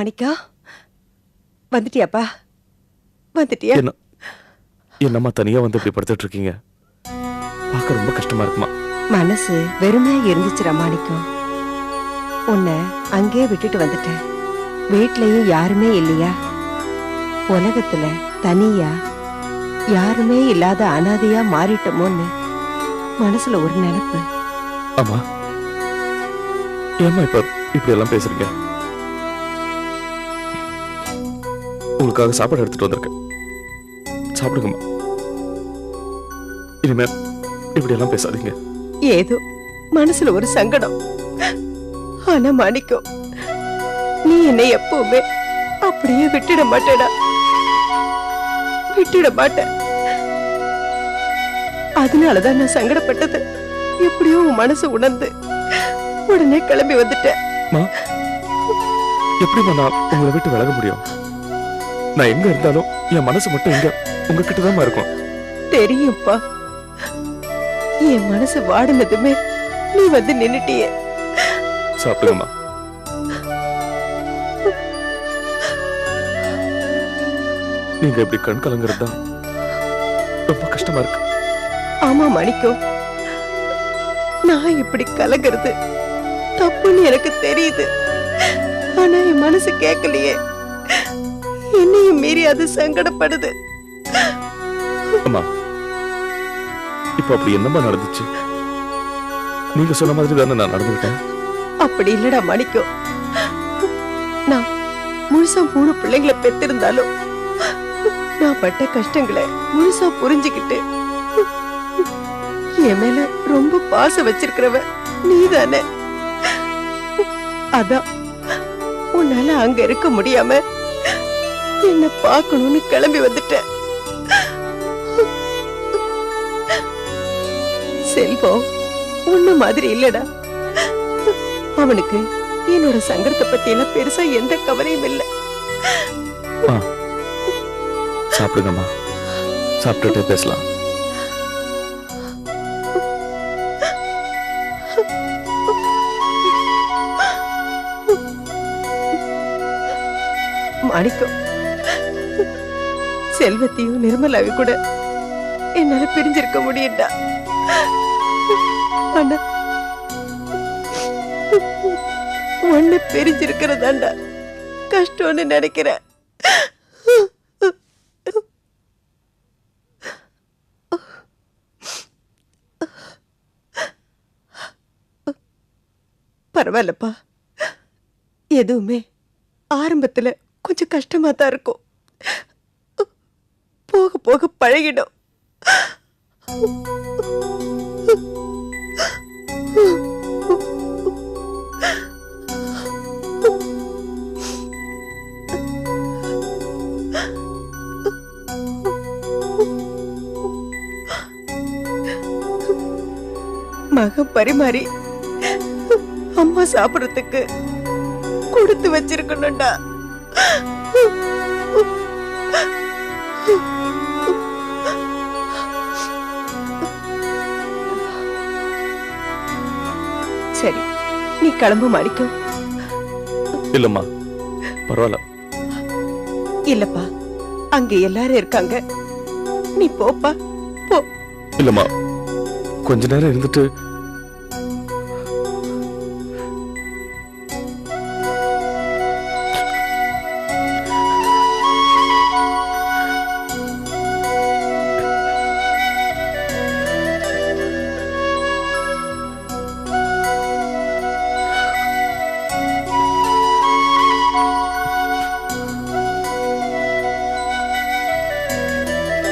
மாணிக்கா, வந்துட்டியாப்பா? வந்துட்டியா? என்னம்மா தனியா வந்து இப்படி படுத்துட்டு இருக்கீங்க? பார்க்க ரொம்ப கஷ்டமா இருக்குமா? மனசு வெறுமையா இருந்துச்சுடா மாணிக்கம். உன்னை அங்கே விட்டுட்டு வந்துட்டேன். வீட்லயும் யாருமே இல்லையா? உலகத்துல தனியா யாருமே இல்லாத அனாதையா மாறிட்டோமோன்னு மனசுல ஒரு நினைப்பு. ஆமா, ஏமா இப்ப இப்படி எல்லாம் பேசுறீங்க? உங்களுக்காக சாப்பாடு எடுத்துட்டு வந்திருக்கேன், சாப்பிடுங்கம்மா. இனிமே இப்படி எல்லாம் பேசாதீங்க. ஏதோ மனசுல ஒரு சங்கடம். ஆனா மாணிக்கம், நீ என்னை எப்பவுமே அப்படியே விட்டுட மாட்டேடா, விட்டுட மாட்டேன். அதனாலதான் நான் சங்கடப்பட்டது. எப்படியோ உன் மனசு உணர்ந்து உடனே கிளம்பி வந்துட்டேன். எப்படிமா நான் உங்களை விட்டு விலக முடியும்? நான் எங்க இருந்தாலும் என் மனசு மட்டும் இங்க உங்ககிட்டதான் இருக்கும். தெரியும்ப்பா, என் மனசு வாடினதுமே நீ வந்து நின்னுட்டியே. சாப்பிடுங்கம்மா. நீங்க இப்படி கண் கலங்குறது தான் ரொம்ப கஷ்டமா இருக்கு. ஆமா மாணிக்கம், நான் இப்படி கலங்கிறது தப்புன்னு எனக்கு தெரியுது. ஆனா என் மனசு கேட்கலையே, என்னையும் மீறி அது சங்கடப்படுது. அம்மா, இப்ப அப்படி என்னமா நடந்துச்சு? நீங்க சொன்ன மாதிரி தானே நான் நடந்துக்கிட்டேன். அப்படி இல்லடா மாணிக்கம், நான் முழுசா 3 பிள்ளைங்களை பெத்திருந்தாலும் நான் பட்ட கஷ்டங்களை முழுசா புரிஞ்சுக்கிட்டு என் மேல ரொம்ப பாசம் வச்சிருக்கிறவ நீதானே. அதான் உன்னால அங்க இருக்க முடியாம என்ன பார்க்கணும்னு கிளம்பி வந்துட்டேன். செல்வம் உன்ன மாதிரி இல்லடா. அவனுக்கு என்னோட சங்கடத்தை பத்தி எல்லாம் பெருசா எந்த கவலையும் இல்லை. சாப்பிடுங்கம்மா, சாப்பிட்டுட்டே பேசலாம். மாணிக்கம், செல்வத்தையும் நிர்மலாவை கூட என்னால பிரிஞ்சிருக்க முடியும்டா. ஆனா ஒண்ணு பிரிஞ்சிருக்கிறதாண்டா கஷ்டம்னு நினைக்கிறேன். பரவாயில்லப்பா, எதுவுமே ஆரம்பத்துல கொஞ்சம் கஷ்டமா தான் இருக்கும், போக போக பழகிடும். மகன் பரிமாறி அம்மா சாப்பிடறதுக்கு கொடுத்து வச்சிருக்கணும்டா. சரி, நீ கிளம்பு மாணிக்கம். இல்லம்மா, பரவாயில்ல. இல்லப்பா, அங்க எல்லாரும் இருக்காங்க, நீ போப்பா, போ. இல்லம்மா, கொஞ்ச நேரம் இருந்துட்டு